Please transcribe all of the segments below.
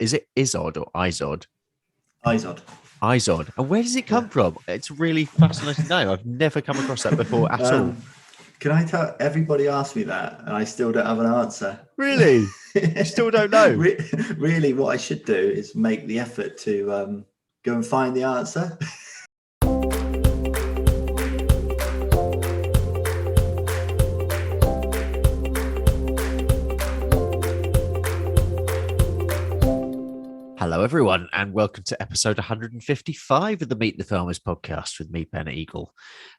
Is it Izod or Izod? Izod. Izod. And where does it Yeah. come from? It's really fascinating name. I've never come across that before at all. Can I tell everybody asked me that and I still don't have an answer? Really? You still don't know? Really, what I should do is make the effort to go and find the answer. Hello, everyone, and welcome to episode 155 of the Meet the Farmers podcast with me, Ben Eagle.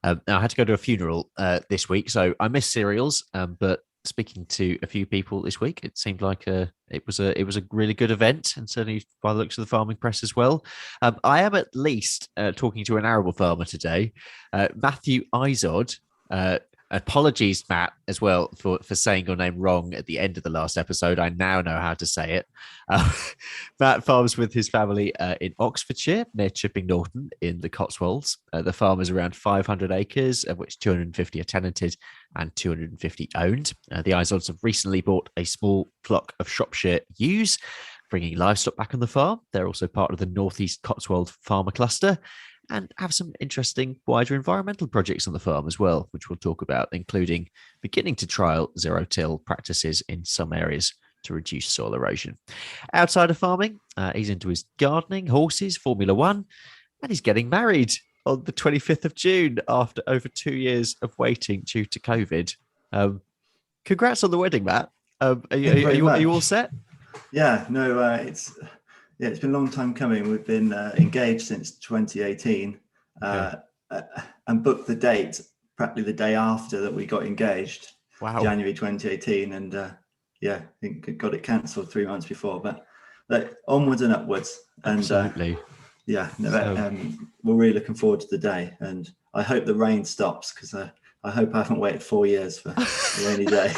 Now, I had to go to a funeral this week, so I missed cereals. But speaking to a few people this week, it seemed like it was a really good event, and certainly by the looks of the farming press as well. I am at least talking to an arable farmer today, Matthew Izod. Apologies, Matt, as well for saying your name wrong at the end of the last episode. I now know how to say it. Matt farms with his family in Oxfordshire, near Chipping Norton in the Cotswolds. The farm is around 500 acres, of which 250 are tenanted and 250 owned. The Izods have recently bought a small flock of Shropshire ewes, bringing livestock back on the farm. They're also part of the North East Cotswold Farmer Cluster, and have some interesting wider environmental projects on the farm as well, which we'll talk about, including beginning to trial zero-till practices in some areas to reduce soil erosion. Outside of farming, he's into his gardening, horses, Formula One, and he's getting married on the 25th of June after over 2 years of waiting due to COVID. Congrats on the wedding, Matt. Are you all set? Yeah, no, it's been a long time coming. We've been engaged since 2018 and booked the date practically the day after that we got engaged. Wow. January 2018. And I think it got it cancelled 3 months before, but onwards and upwards. And absolutely. We're really looking forward to the day. And I hope the rain stops, because I hope I haven't waited 4 years for a rainy day.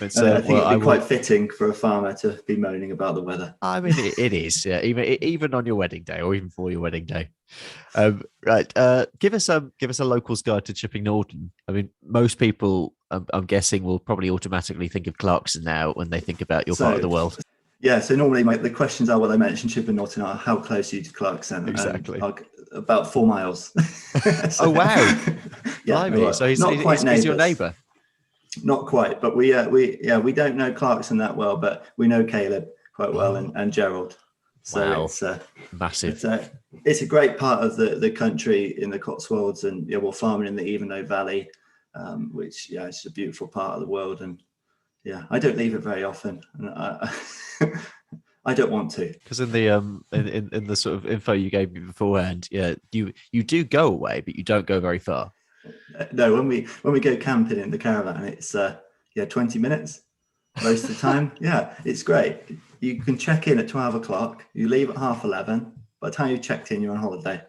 I think it'd be quite fitting for a farmer to be moaning about the weather. I mean, it is, yeah, even on your wedding day, or even for your wedding day. Right. Give us a local's guide to Chipping Norton. I mean, most people, I'm guessing, will probably automatically think of Clarkson now when they think about your part of the world. Yeah. So normally the questions are, what I mentioned, Chipping Norton, are how close are you to Clarkson? Exactly. About 4 miles. Oh wow! Yeah. No, so he's your neighbour. Not quite, but we don't know Clarkson that well, but we know Caleb quite well, and Gerald. So wow. It's massive. It's a great part of the country in the Cotswolds, and we're farming in the Evenloe Valley, which it's a beautiful part of the world, and I don't leave it very often, and I don't want to, because in the in the sort of info you gave me beforehand, you do go away, but you don't go very far. No, when we go camping in the caravan, it's 20 minutes most of the time. Yeah, it's great. You can check in at 12 o'clock, you leave at 11:30. By the time you've checked in, you're on holiday.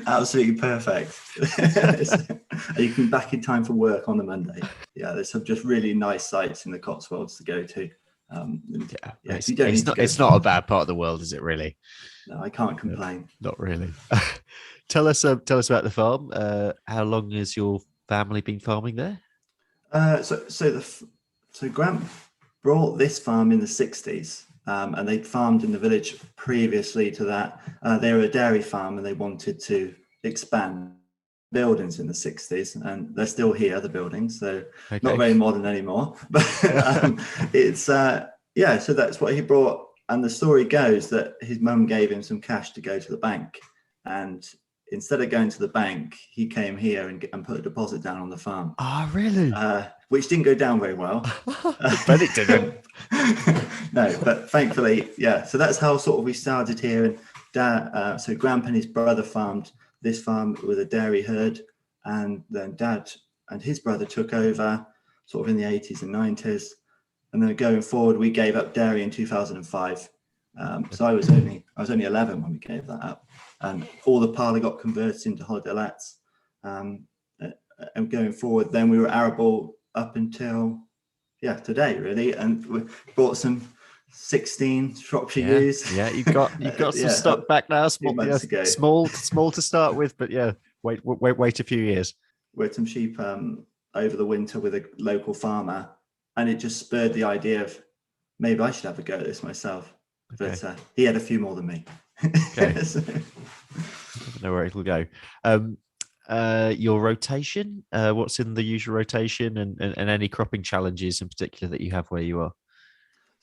Absolutely perfect. You can be back in time for work on the Monday. There's some just really nice sites in the Cotswolds to go to. It's not a bad part of the world, is it really? No, I can't complain. Not really. Tell us about the farm. How long has your family been farming there? So Grant brought this farm in the 60s, and they'd farmed in the village previously to that. They were a dairy farm, and they wanted to expand buildings in the 60s, and they're still here, the buildings, so not very modern anymore, but so that's what he brought. And the story goes that his mum gave him some cash to go to the bank, and instead of going to the bank, he came here and put a deposit down on the farm. Oh, really? Which didn't go down very well. But it didn't. No, but thankfully, so that's how sort of we started here. And Dad, so Grandpa and his brother farmed this farm with a dairy herd, and then Dad and his brother took over sort of in the 80s and 90s. And then going forward, we gave up dairy in 2005. So I was only 11 when we gave that up, and all the parlour got converted into holiday lets. And going forward, then we were arable up until today, really. And we bought some 16 Shropshire ewes. Yeah, you've got some stock back now. Small to start with, but wait a few years. We had some sheep over the winter with a local farmer, and it just spurred the idea of maybe I should have a go at this myself. Okay. But he had a few more than me. Okay. Know where it'll go. Your rotation, what's in the usual rotation, and any cropping challenges in particular that you have where you are?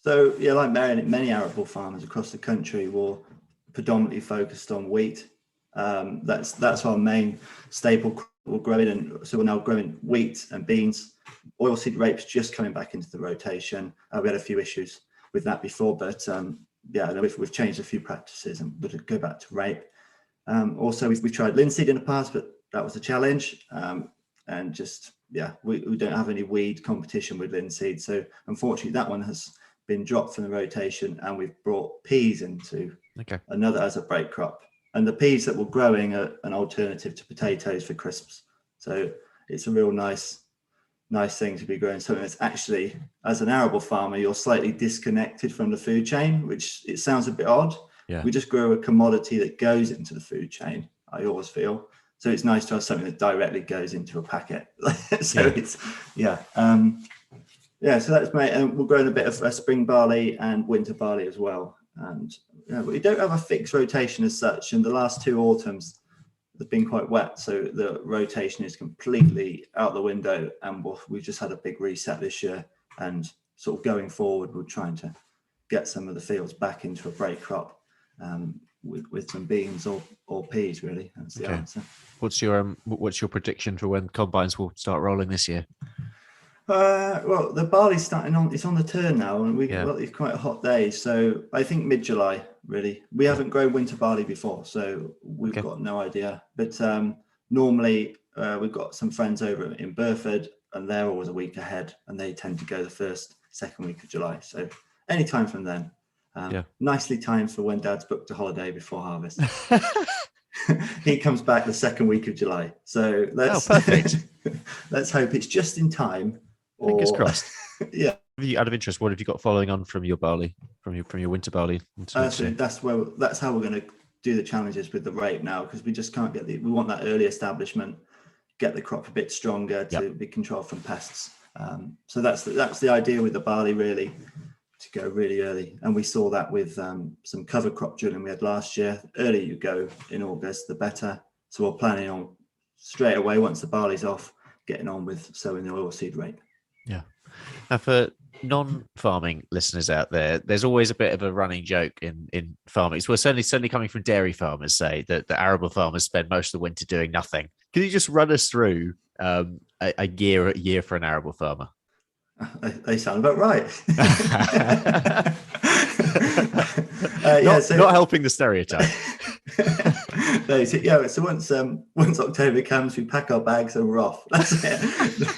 So yeah, like many arable farmers across the country will predominantly focused on wheat. That's our main staple crop we're growing, and so we're now growing wheat and beans. Oilseed rape's just coming back into the rotation. We had a few issues with that before, but yeah, we've changed a few practices and we'll go back to rape. Also, we've tried linseed in the past, but that was a challenge. And just, yeah, we don't have any weed competition with linseed. So unfortunately, that one has been dropped from the rotation, and we've brought peas into another as a break crop. And the peas that we're growing are an alternative to potatoes for crisps. So it's a real nice thing to be growing something that's actually, as an arable farmer, you're slightly disconnected from the food chain, which it sounds a bit odd. Yeah. We just grow a commodity that goes into the food chain, I always feel. So it's nice to have something that directly goes into a packet. So it's, so that's my, and we're growing a bit of spring barley and winter barley as well. And we don't have a fixed rotation as such. And the last 2 autumns have been quite wet, so the rotation is completely out the window. And we've just had a big reset this year. And sort of going forward, we're trying to get some of the fields back into a break crop with some beans or peas. Really, that's the answer. What's your prediction for when combines will start rolling this year? Well, the barley's starting on. It's on the turn now, and it's quite a hot day. So I think mid-July. Really, we haven't grown winter barley before, so we've got no idea. But normally we've got some friends over in Burford, and they're always a week ahead, and they tend to go the second week of July. So any time from then, nicely timed for when Dad's booked a holiday before harvest. He comes back the second week of July. So perfect. Let's hope it's just in time. Fingers crossed. Yeah. Out of interest, what have you got following on from your barley, from your winter barley? So that's how we're going to do the challenges with the rape now, because we just can't we want that early establishment, get the crop a bit stronger to be controlled from pests. So that's the idea with the barley, really, to go really early. And we saw that with some cover crop drilling we had last year. The earlier you go in August, the better. So we're planning on straight away, once the barley's off, getting on with sowing the oilseed rape. Yeah. Now, for non-farming listeners out there, there's always a bit of a running joke in farming. Well, certainly coming from dairy farmers, say that the arable farmers spend most of the winter doing nothing. Can you just run us through a year for an arable farmer? They sound about right. Not helping the stereotype. So once October comes, we pack our bags and we're off. That's it.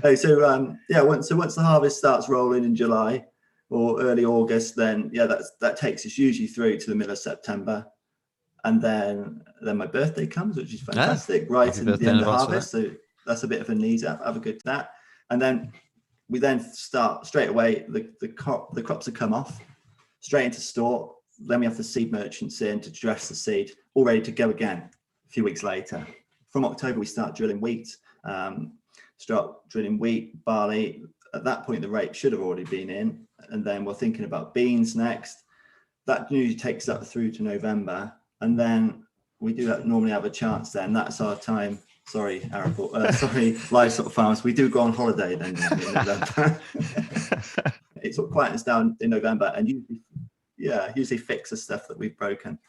Once the harvest starts rolling in July or early August, then that takes us usually through to the middle of September, and then my birthday comes, which is fantastic, right in the end of the harvest. So that's a bit of a need to have a good that, and then we start straight away. The crops have come off straight into store. Then we have the seed merchants in to dress the seed, all ready to go again a few weeks later. From October, we start drilling wheat. Barley. At that point, the rape should have already been in, and then we're thinking about beans next. That usually takes up through to November, and then we do normally have a chance then. That's our time. Sorry, arable. Livestock farmers. We do go on holiday then in November. It sort of quietens down in November, and usually fix the stuff that we've broken.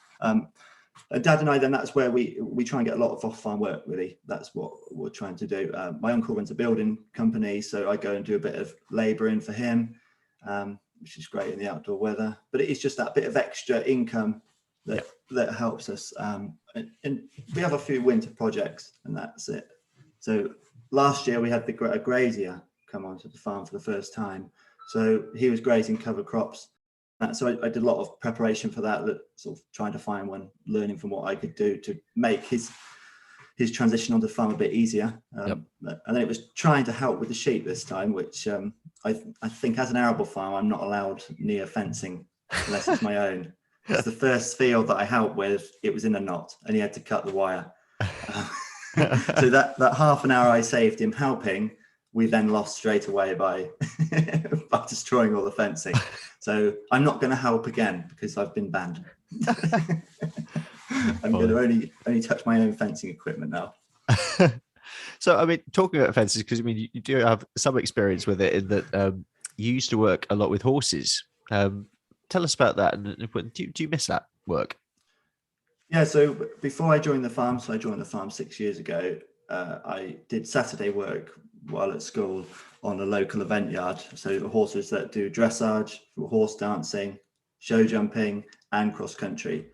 Dad and I, then that's where we try and get a lot of off-farm work, really. That's what we're trying to do. My uncle runs a building company, so I go and do a bit of labouring for him, which is great in the outdoor weather. But it is just that bit of extra income that helps us. And we have a few winter projects, and that's it. So last year we had a grazier come onto the farm for the first time. So he was grazing cover crops. So I did a lot of preparation for that, sort of trying to find one, learning from what I could do to make his transition onto the farm a bit easier. And then it was trying to help with the sheep this time, which I think as an arable farm, I'm not allowed near fencing unless it's my own. It's the first field that I helped with, it was in a knot and he had to cut the wire. So that half an hour I saved him helping, we then lost straight away by by destroying all the fencing. So I'm not going to help again because I've been banned. I'm going to only touch my own fencing equipment now. So, I mean, talking about fences, because I mean, you do have some experience with it in that you used to work a lot with horses. Tell us about that, and do you miss that work? Yeah, so before I joined the farm, so I joined the farm 6 years ago, I did Saturday work while at school on a local event yard. So horses that do dressage, horse dancing, show jumping, and cross country.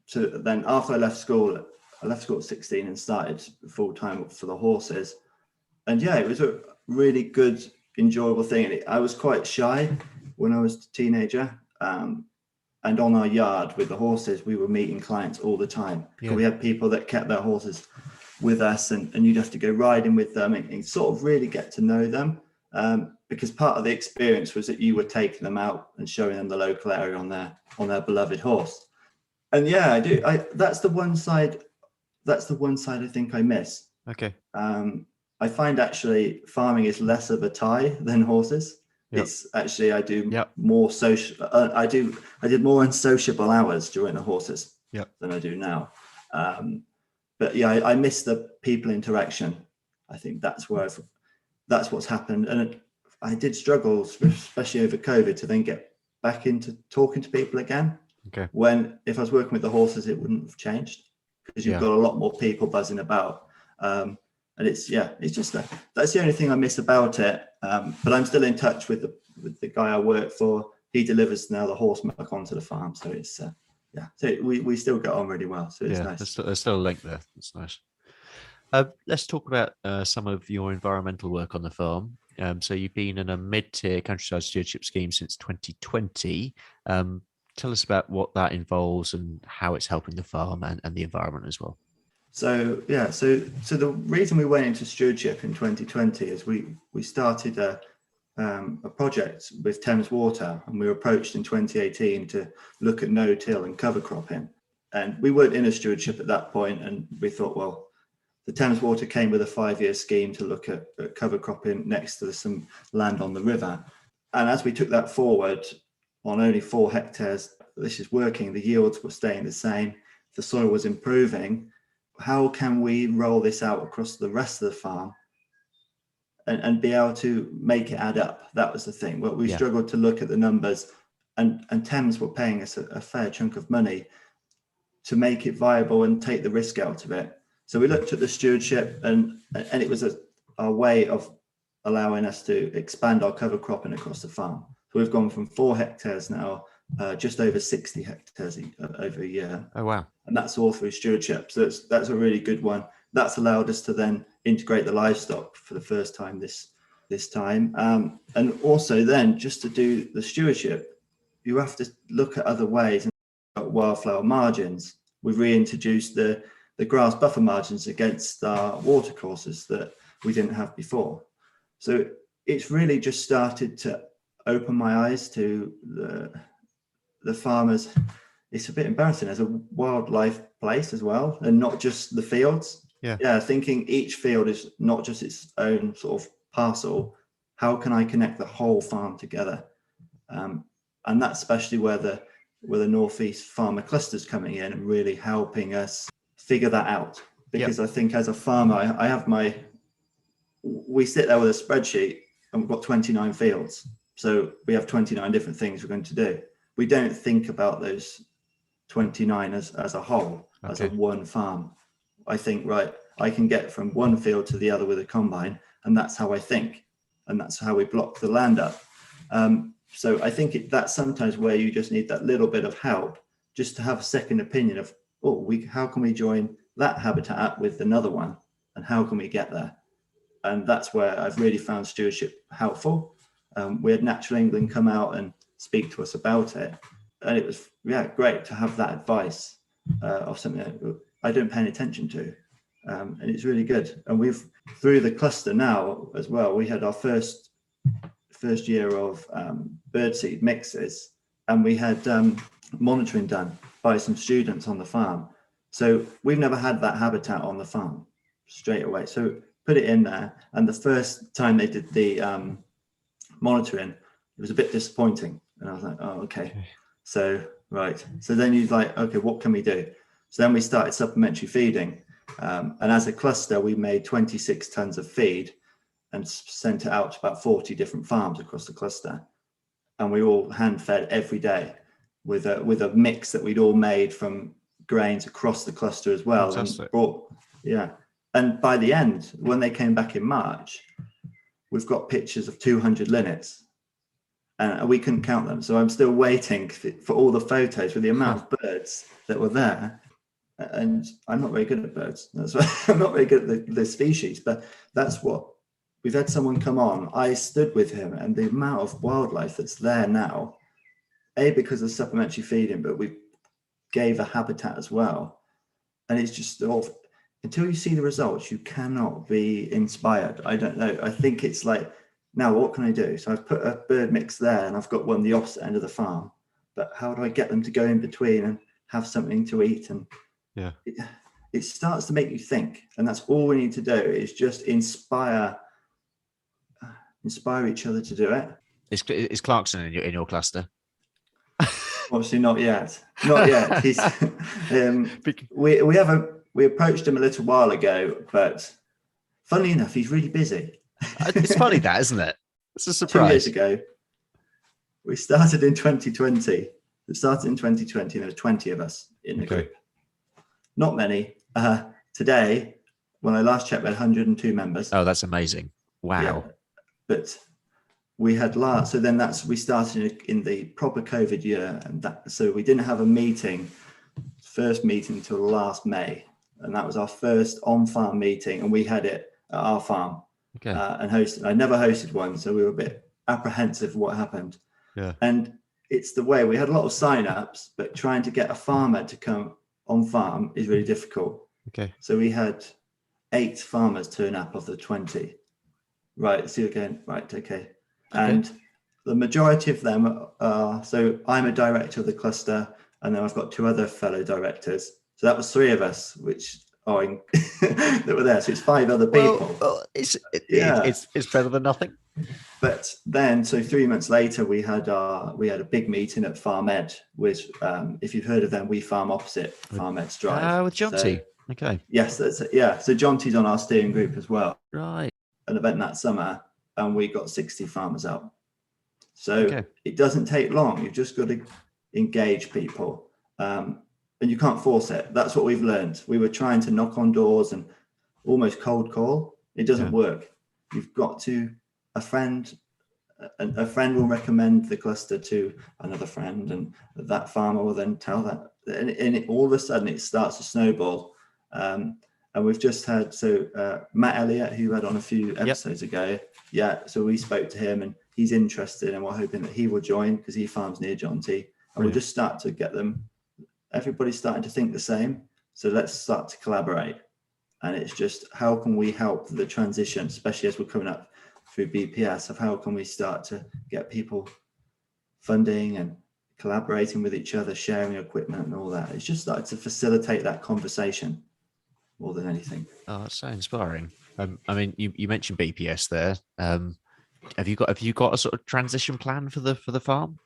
So then after I left school at 16 and started full time for the horses. And yeah, it was a really good, enjoyable thing. I was quite shy when I was a teenager. And on our yard with the horses, we were meeting clients all the time. Yeah. We had people that kept their horses with us, and you'd have to go riding with them and sort of really get to know them. Because part of the experience was that you were taking them out and showing them the local area on their beloved horse. And yeah, I do. That's the one side I think I miss. Okay. I find actually farming is less of a tie than horses. Yep. It's actually, I do more social. I did more unsociable hours during the horses than I do now. But yeah, I miss the people interaction. I think that's what's happened. And I did struggle, especially over COVID, to then get back into talking to people again. Okay. When if I was working with the horses, it wouldn't have changed because you've got a lot more people buzzing about. And it's just that's the only thing I miss about it. But I'm still in touch with the guy I work for. He delivers now the horse milk onto the farm, so it's so we still get on really well. So it's nice. There's still a link there. That's nice. Let's talk about some of your environmental work on the farm. So you've been in a mid-tier countryside stewardship scheme since 2020. Tell us about what that involves and how it's helping the farm and the environment as well. So the reason we went into stewardship in 2020 is we started a project with Thames Water, and we were approached in 2018 to look at no-till and cover cropping. And we weren't in a stewardship at that point, and we thought, well, the Thames Water came with a 5-year scheme to look at cover cropping next to some land on the river. And as we took that forward on only 4 hectares, this is working, the yields were staying the same, the soil was improving. How can we roll this out across the rest of the farm and be able to make it add up? That was the thing. Well, we struggled to look at the numbers, and Thames were paying us a fair chunk of money to make it viable and take the risk out of it. So we looked at the stewardship, and it was our way of allowing us to expand our cover cropping across the farm. So we've gone from 4 hectares now, just over 60 hectares over a year. Oh, wow. And that's all through stewardship. So that's a really good one. That's allowed us to then integrate the livestock for the first time this time. And also then, just to do the stewardship, you have to look at other ways and wildflower margins. We've reintroduced the grass buffer margins against our watercourses that we didn't have before. So it's really just started to open my eyes to the farmers. It's a bit embarrassing as a wildlife place as well, and not just the fields. Thinking each field is not just its own sort of parcel. How can I connect the whole farm together? And that's especially where the Northeast farmer cluster's coming in and really helping us figure that out. Because I think as a farmer, we sit there with a spreadsheet and we've got 29 fields. So we have 29 different things we're going to do. We don't think about those 29 as a whole, as a one farm. I think, right, I can get from one field to the other with a combine, and that's how I think, and that's how we block the land up. So I think that's sometimes where you just need that little bit of help, just to have a second opinion of, how can we join that habitat with another one, and how can we get there? And that's where I've really found stewardship helpful. We had Natural England come out and speak to us about it, and it was great to have that advice of something that I don't pay any attention to, and it's really good. And we've, through the cluster now as well, we had our first year of birdseed mixes, and we had monitoring done by some students on the farm. So we've never had that habitat on the farm straight away. So put it in there. And the first time they did the monitoring, it was a bit disappointing. And I was like, oh, okay. So, right. So then you're like, okay, what can we do? So then we started supplementary feeding. And as a cluster, we made 26 tons of feed and sent it out to about 40 different farms across the cluster. And we all hand fed every day with a mix that we'd all made from grains across the cluster as well. Fantastic. And brought, yeah. And by the end, when they came back in March, we've got pictures of 200 linnets. And we couldn't count them. So I'm still waiting for all the photos with the amount of birds that were there. And I'm not very good at birds. That's why I'm not very good at the species, but that's what we've had someone come on. I stood with him, and the amount of wildlife that's there now, because of supplementary feeding, but we gave a habitat as well. And it's just until you see the results, you cannot be inspired. I don't know. I think it's like, now what can I do? So I've put a bird mix there, and I've got one the opposite end of the farm. But how do I get them to go in between and have something to eat? And yeah, it starts to make you think, and that's all we need to do is just inspire each other to do it. Is Clarkson in your cluster? Obviously not yet. He's we approached him a little while ago, but funnily enough, he's really busy. It's funny that, isn't it? It's a surprise. 2 years ago, we started in 2020. It started in 2020, and there were 20 of us in the group. Not many. Today, when I last checked, we had 102 members. Oh, that's amazing. Wow. Yeah. But we had we started in the proper COVID year, and so we didn't have a first meeting until last May, and that was our first on-farm meeting, and we had it at our farm. Okay. And hosted. I never hosted one, so we were a bit apprehensive of what happened. Yeah. And it's the way we had a lot of sign-ups, but trying to get a farmer to come on farm is really difficult. Okay. So we had 8 farmers turn up of the 20. Right. So you're going, right, okay. And the majority of them are, so I'm a director of the cluster, and then I've got 2 other fellow directors. So that was 3 of us, which are that were there. So it's 5 other people. Well, it's better than nothing. But then, so 3 months later, we had a big meeting at Farm Ed, which, if you've heard of them, we farm opposite Farm Ed's drive. With Jonty. So, okay. Yes, that's it. Yeah. So Jonty's on our steering group as well. Right. An event that summer, and we got 60 farmers out. So it doesn't take long. You've just got to engage people, and you can't force it. That's what we've learned. We were trying to knock on doors and almost cold call. It doesn't work. You've got to. A friend will recommend the cluster to another friend, and that farmer will then tell that, and all of a sudden it starts to snowball. And we've just had Matt Elliott, who had on a few episodes ago. Yeah, so we spoke to him, and he's interested, and we're hoping that he will join because he farms near Jonty, and we'll just start to get them. Everybody's starting to think the same, so let's start to collaborate. And it's just, how can we help the transition, especially as we're coming up through BPS, of how can we start to get people funding and collaborating with each other, sharing equipment and all that. It's just started to facilitate that conversation more than anything. Oh, that's so inspiring. I mean, you mentioned BPS there. Have you got a sort of transition plan for the farm?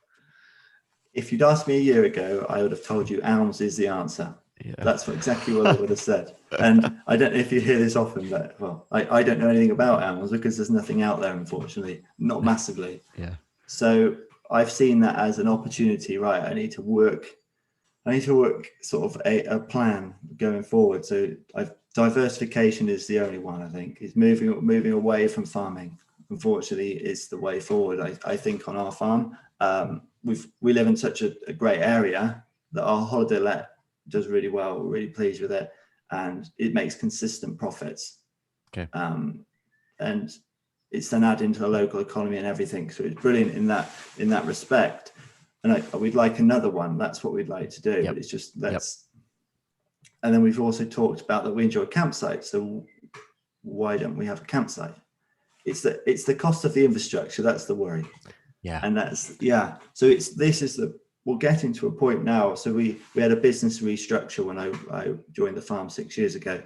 If you'd asked me a year ago, I would have told you elms is the answer. Yeah. That's exactly what I would have said. And I don't know if you hear this often, but I don't know anything about elms because there's nothing out there, unfortunately, not massively. Yeah. So I've seen that as an opportunity, right? I need to work sort of a plan going forward. So diversification is the only one, I think, is moving away from farming. Unfortunately, is the way forward. I think on our farm, we live in such a great area that our holiday let does really well. We're really pleased with it, and it makes consistent profits. Okay. And it's then adding to the local economy and everything. So it's brilliant in that respect. And we'd like another one. That's what we'd like to do. But it's just And then we've also talked about that we enjoy campsites. So why don't we have a campsite? It's the cost of the infrastructure. That's the worry. Yeah. And so we're getting to a point now. So we had a business restructure when I joined the farm 6 years ago.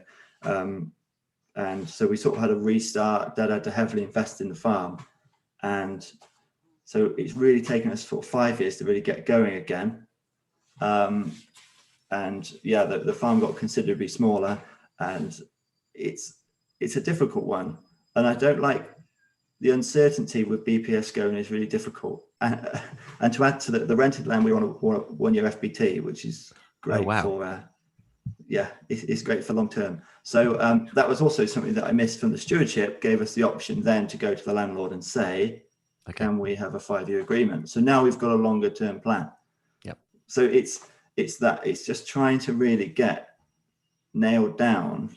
And so we sort of had a restart. Dad had to heavily invest in the farm. And so it's really taken us sort of 5 years to really get going again. And yeah, the farm got considerably smaller, and it's a difficult one. And I don't like the uncertainty with BPS going is really difficult. And to add to the rented land, we're on a 1 year FBT, which is great for, it's great for long term. So that was also something that I missed from the stewardship, gave us the option then to go to the landlord and say, can we have a 5-year agreement? So now we've got a longer term plan. Yep. So it's just trying to really get nailed down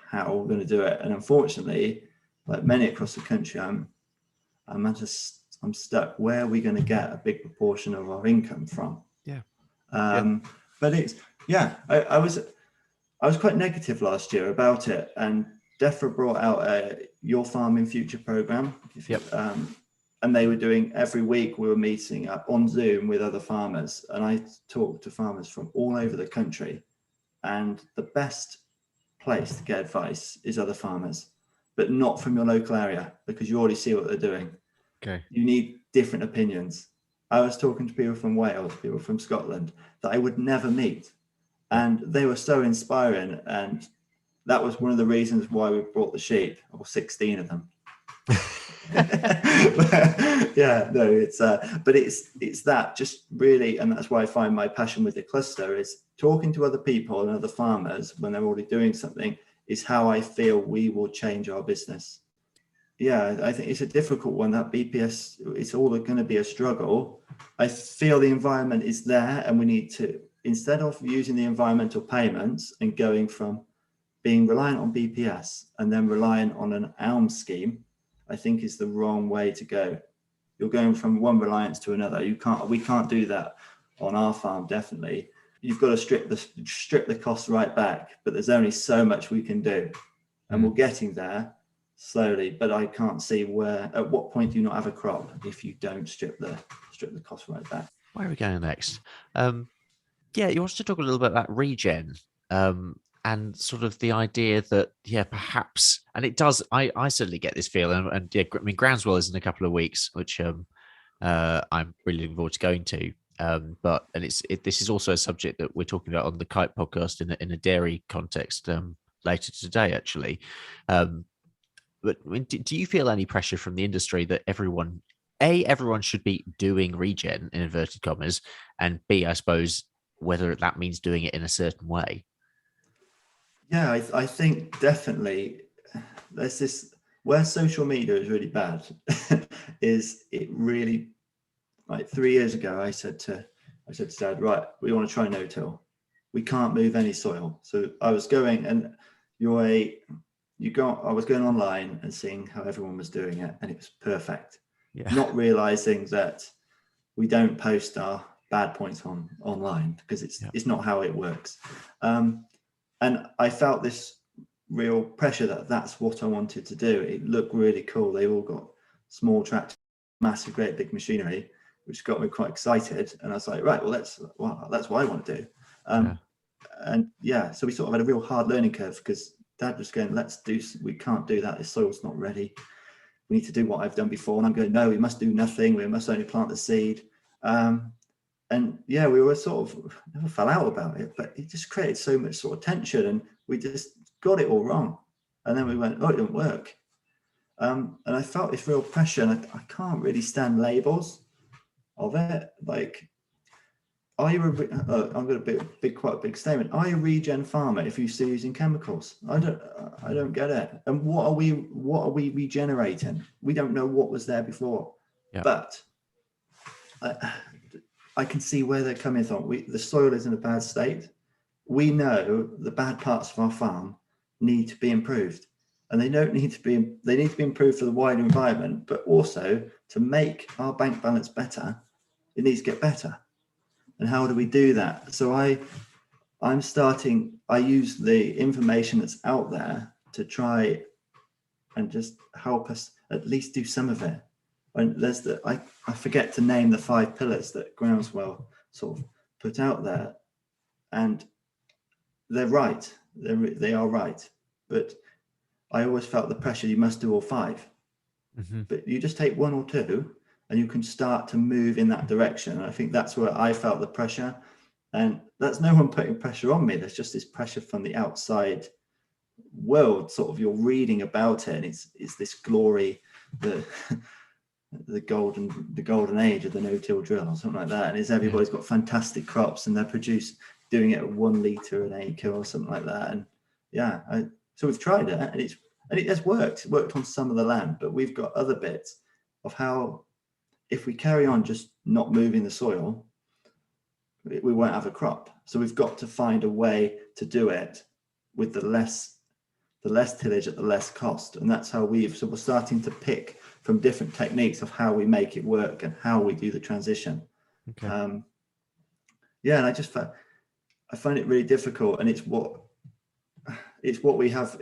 how we're going to do it. And unfortunately, like many across the country, I'm stuck. Where are we going to get a big proportion of our income from? Yeah. But it's, I was quite negative last year about it, and DEFRA brought out a Your Farm in Future program. And they were doing, every week we were meeting up on Zoom with other farmers, and I talked to farmers from all over the country, and the best place to get advice is other farmers, but not from your local area, because you already see what they're doing. Okay. You need different opinions. I was talking to people from Wales, people from Scotland that I would never meet, and they were so inspiring. And that was one of the reasons why we brought the sheep, or 16 of them. But it's that just really, and that's why I find my passion with the cluster is talking to other people and other farmers when they're already doing something, is how I feel we will change our business. I think it's a difficult one, that BPS. It's all going to be a struggle. I feel the environment is there, and we need to, instead of using the environmental payments and going from being reliant on BPS and then reliant on an ALM scheme, I think is the wrong way to go. You're going from one reliance to another. We can't do that on our farm, definitely. You've got to strip the costs right back, but there's only so much we can do. And we're getting there slowly, but I can't see at what point do you not have a crop if you don't strip the cost right back. Where are we going next? You wanted to talk a little bit about regen. And sort of the idea that, perhaps, and it does, I certainly get this feeling, and I mean, Groundswell is in a couple of weeks, which I'm really looking forward to going to. This is also a subject that we're talking about on the Kite podcast in a dairy context later today, actually. But I mean, do you feel any pressure from the industry that everyone should be doing regen in inverted commas, and B, I suppose, whether that means doing it in a certain way? Yeah, I think definitely there's this, where social media is really bad is it really, like 3 years ago, I said to Dad, right, we want to try no-till. We can't move any soil. So I was going, and I was going online and seeing how everyone was doing it, and it was perfect. Yeah. Not realizing that we don't post our bad points online, because it's not how it works. And I felt this real pressure that-that's what I wanted to do. It looked really cool. They all got small tractors, massive, great big machinery, which got me quite excited. And I was like, right, well, that's what I want to do. So we sort of had a real hard learning curve, because Dad was going, we can't do that. The soil's not ready. We need to do what I've done before. And I'm going, no, we must do nothing. We must only plant the seed. We were sort of, never fell out about it, but it just created so much sort of tension, and we just got it all wrong. And then we went, it didn't work. And I felt this real pressure, and I can't really stand labels of it. Like, are you I'm going to be quite a big statement. Are you a regen farmer if you're still using chemicals? I don't get it. And what are we regenerating? We don't know what was there before. Yeah. But I can see where they're coming from. The soil is in a bad state. We know the bad parts of our farm need to be improved, and they need to be improved for the wider environment, but also to make our bank balance better, it needs to get better. And how do we do that? So I use the information that's out there to try and just help us at least do some of it. And I forget to name the 5 pillars that Groundswell sort of put out there, and they're right. They are right. But I always felt the pressure, you must do all 5. Mm-hmm. But you just take 1 or 2 and you can start to move in that direction. And I think that's where I felt the pressure. And that's no one putting pressure on me. There's just this pressure from the outside world. Sort of, you're reading about it, and it's this glory, the golden age of the no-till drill or something like that. And it's everybody's got fantastic crops and they're doing it at 1 litre an acre or something like that. And so we've tried it, and it has worked. It worked on some of the land, but we've got other bits of how, if we carry on just not moving the soil, we won't have a crop. So we've got to find a way to do it with the less tillage at the less cost. And that's how we're starting to pick from different techniques of how we make it work and how we do the transition. Okay. And I find it really difficult, and it's what we have.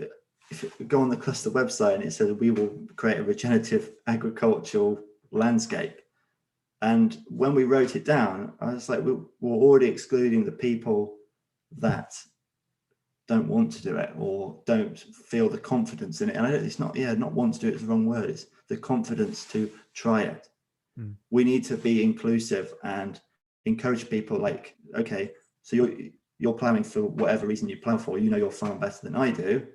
If you go on the cluster website and it says we will create a regenerative agricultural landscape. And when we wrote it down, I was like, we're already excluding the people that don't want to do it or don't feel the confidence in it. And not want to do it is the wrong word. It's the confidence to try it. We need to be inclusive and encourage people, like, okay, so you're plowing for whatever reason you plow for, your farm better than I do,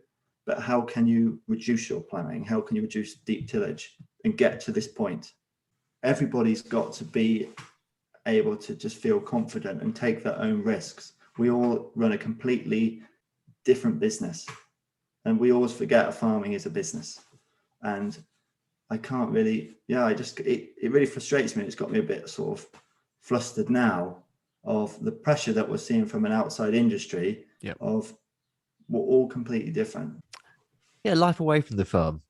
but how can you reduce your plowing? How can you reduce deep tillage and get to this point? Everybody's got to be able to just feel confident and take their own risks. We all run a completely different business, and we always forget farming is a business. And I can't really, it really frustrates me. It's got me a bit sort of flustered now of the pressure that we're seeing from an outside industry. Of we're all completely different. Yeah, life away from the farm.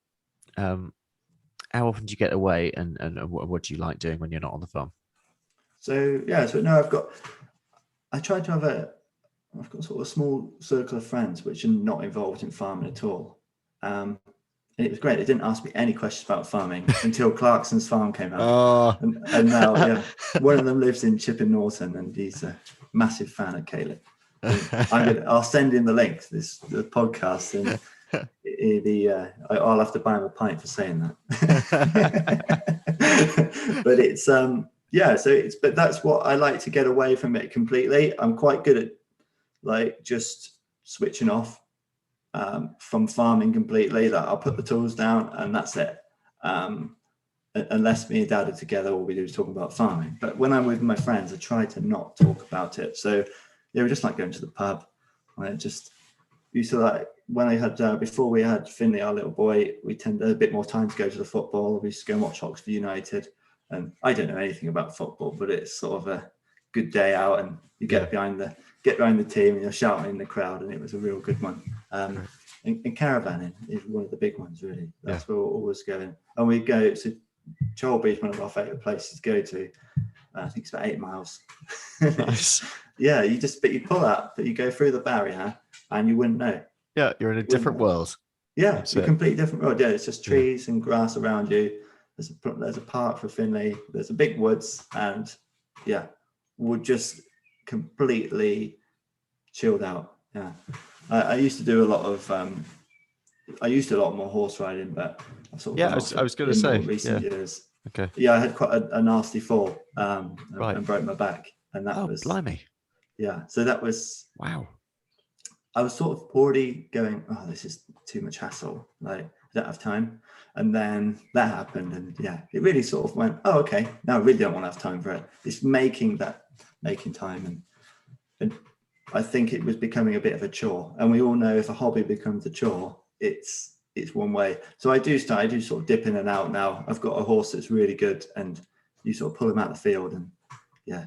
How often do you get away, and what do you like doing when you're not on the farm? I've got sort of a small circle of friends which are not involved in farming at all. And it was great. They didn't ask me any questions about farming until Clarkson's farm came out. And now, one of them lives in Chipping Norton, and he's a massive fan of Caleb. I'll send him the link to the podcast, and I'll have to buy him a pint for saying that. But but that's what I like, to get away from it completely. I'm quite good at like just switching off from farming completely. That I'll put the tools down and that's it. Unless me and Dad are together, all we do is talk about farming. But when I'm with my friends, I try to not talk about it. So we just like going to the pub. I just used to like, when I had before we had Finley, our little boy, we tended a bit more time to go to the football. We used to go and watch Oxford United, and I don't know anything about football, but it's sort of a good day out, and you get behind the team and you're shouting in the crowd, and it was a real good one. And caravanning is one of the big ones, really. That's where we're always going. And we go to Cholby, one of our favourite places to go to. I think it's about 8 miles. Nice. You pull up, but you go through the barrier and you wouldn't know. Yeah, you're in a different world. Yeah, it's a completely different world. Yeah, it's just trees and grass around you. There's a park for Finley. There's a big woods, and we're just completely chilled out. Yeah, I used to do a lot of more horse riding, but I've sort of I was going to say recent years. Okay. Yeah, I had quite a nasty fall and broke my back, and that was blimey. Yeah, so that was wow. I was sort of already going, oh, this is too much hassle. Like, I don't have time. And then that happened, and it really sort of went, oh, okay, now I really don't want to have time for it. It's making time, and I think it was becoming a bit of a chore. And we all know if a hobby becomes a chore, it's one way. So I do sort of dip in and out now. I've got a horse that's really good, and you sort of pull him out of the field, and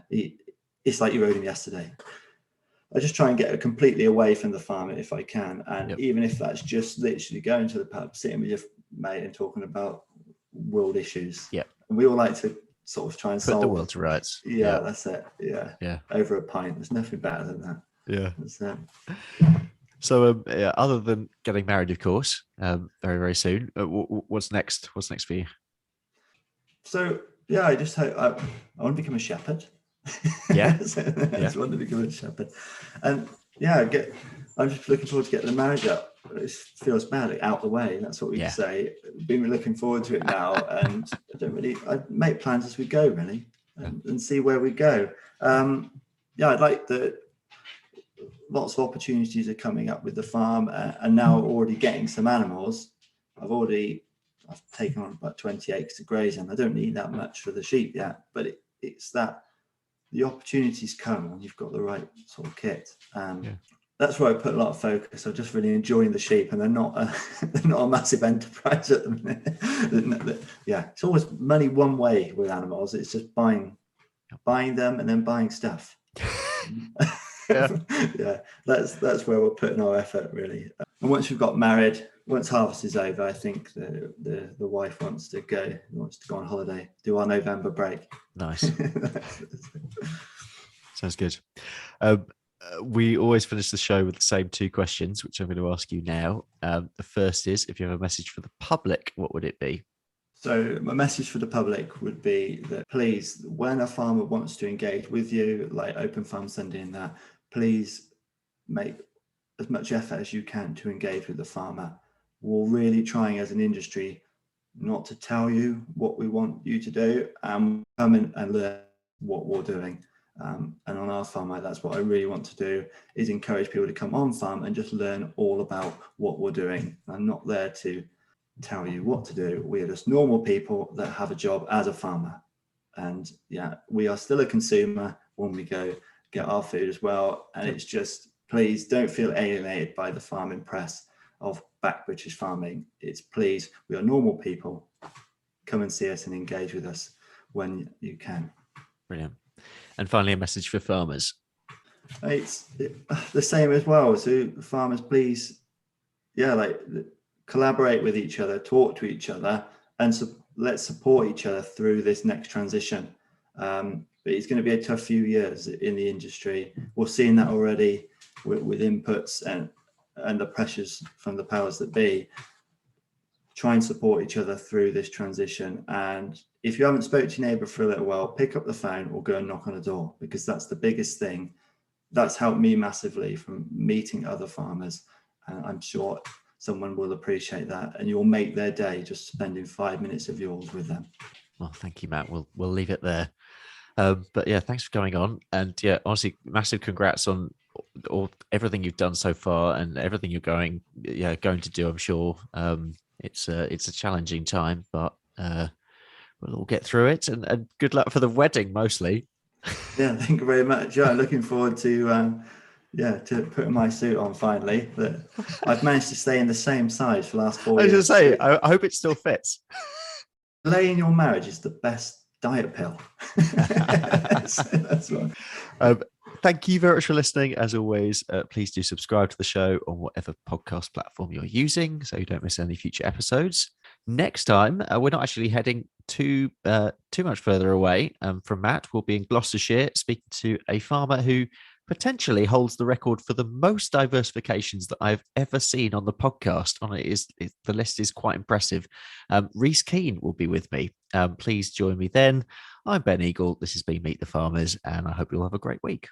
it's like you rode him yesterday. I just try and get completely away from the farm if I can. And even if that's just literally going to the pub, sitting with your mate and talking about world issues. Yeah. And we all like to sort of try and put the world to rights. Yeah, that's it. Yeah. Over a pint. There's nothing better than that. Yeah. So other than getting married, of course, very, very soon, what's next? What's next for you? So, I just hope I want to become a shepherd. I just wanted to become a shepherd. And yeah, I'm just looking forward to getting the marriage up. It feels bad, out the way. That's what we Yeah. say. Been looking forward to it now, and I make plans as we go, really, and see where we go. Yeah, I'd like lots of opportunities are coming up with the farm, and now already getting some animals. I've taken on about 20 acres of grazing. I don't need that much for the sheep yet, but it's that the opportunities come when you've got the right sort of kit. That's where I put a lot of focus. I'm just really enjoying the sheep, and they're not a massive enterprise at the minute. Yeah, it's always money one way with animals. It's just buying them and then buying stuff. Yeah, that's where we're putting our effort, really. And once we've got married, once harvest is over, I think the wife wants to go on holiday, do our November break. Nice. Sounds good. We always finish the show with the same two questions, which I'm going to ask you now. The first is, if you have a message for the public, what would it be? So my message for the public would be that, please, when a farmer wants to engage with you, like Open Farm Sunday and that, please make as much effort as you can to engage with the farmer. We're really trying as an industry not to tell you what we want you to do, and come in and learn what we're doing. And on our farm, that's what I really want to do, is encourage people to come on farm and just learn all about what we're doing. I'm not there to tell you what to do. We are just normal people that have a job as a farmer. And yeah, we are still a consumer when we go get our food as well. And it's just, please don't feel alienated by the farming press of back British farming. It's, please, we are normal people. Come and see us and engage with us when you can. Brilliant. And finally, a message for farmers. It's the same as well. So farmers, please, collaborate with each other, talk to each other, and let's support each other through this next transition. But it's going to be a tough few years in the industry. We're seeing that already with inputs and the pressures from the powers that be. Try and support each other through this transition. And if you haven't spoke to your neighbour for a little while, pick up the phone or go and knock on a door, because that's the biggest thing. That's helped me massively from meeting other farmers. And I'm sure someone will appreciate that, and you'll make their day just spending 5 minutes of yours with them. Well, thank you, Matt. We'll leave it there. But yeah, thanks for going on. And yeah, honestly, massive congrats on everything you've done so far and everything you're going to do. I'm sure it's a challenging time, but we'll all get through it. And good luck for the wedding, mostly. Yeah, thank you very much. Yeah, looking forward to putting my suit on finally. But I've managed to stay in the same size for the last 4 years. I was going to say, I hope it still fits. Delay in your marriage is the best diet pill. That's one. Thank you very much for listening. As always, please do subscribe to the show on whatever podcast platform you're using so you don't miss any future episodes. Next time, we're not actually heading too much further away from Matt. We'll be in Gloucestershire speaking to a farmer who potentially holds the record for the most diversifications that I've ever seen on the podcast. The list is quite impressive. Reece Keane will be with me. Please join me then. I'm Ben Eagle. This has been Meet the Farmers, and I hope you'll have a great week.